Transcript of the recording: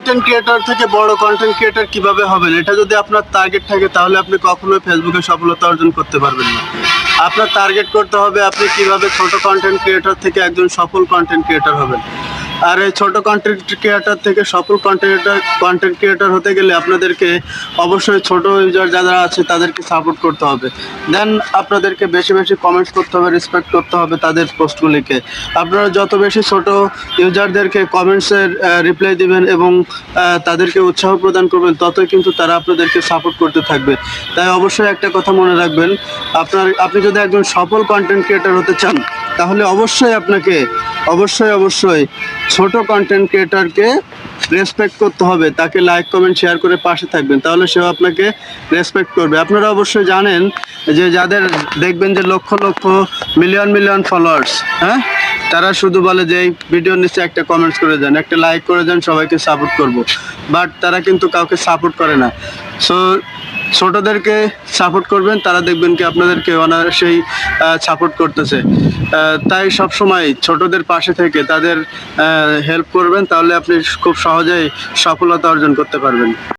Content creator থেকে বড় content creator কিভাবে হবেন, এটা যদি আপনার টার্গেট থাকে তাহলে আপনি কখনোই ফেসবুকে সফলতা অর্জন করতে পারবেন না। আপনার টার্গেট করতে হবে আপনি কিভাবে ছোট কন্টেন্ট ক্রিয়েটর থেকে একজন সফল কন্টেন্ট ক্রিয়েটর হবেন। আর এই ছোট কন্টেন্ট ক্রিয়েটর থেকে সফল কন্টেন্ট ক্রিয়েটর হতে গেলে আপনাদেরকে অবশ্যই ছোট ইউজার যারা আছে তাদেরকে সাপোর্ট করতে হবে। দেন আপনাদেরকে বেশি বেশি কমেন্টস করতে হবে, রেসপেক্ট করতে হবে তাদের পোস্টগুলিকে। আপনারা যত বেশি ছোট ইউজারদেরকে কমেন্টসের রিপ্লাই দিবেন এবং তাদেরকে উৎসাহ প্রদান করবেন, ততই কিন্তু তারা আপনাদেরকে সাপোর্ট করতে থাকবে। তাই অবশ্যই একটা কথা মনে রাখবেন, আপনি যদি একজন সফল কন্টেন্ট ক্রিয়েটর হতে চান তাহলে অবশ্যই আপনাকে অবশ্যই ছোট কন্টেন্ট ক্রিয়েটরকে রেসপেক্ট করতে হবে, তাকে লাইক কমেন্ট শেয়ার করে পাশে থাকবেন, তাহলে সেও আপনাকে রেসপেক্ট করবে। আপনারা অবশ্যই জানেন যে যাদের দেখবেন যে লক্ষ লক্ষ মিলিয়ন ফলোয়ার্স, হ্যাঁ, তারা শুধু বলে যে এই ভিডিওর নিচে একটা কমেন্টস করে দেন, একটা লাইক করে দেন, সবাইকে সাপোর্ট করব, বাট তারা কিন্তু কাউকে সাপোর্ট করে না। সো ছোটদেরকে সাপোর্ট করবেন, তারা দেখবেন কি আপনাদেরকে অনায়াসেই সাপোর্ট করতেছে। তাই সবসময় ছোটদের পাশে থেকে তাদের হেল্প করবেন, তাহলে আপনি খুব সহজেই সফলতা অর্জন করতে পারবেন।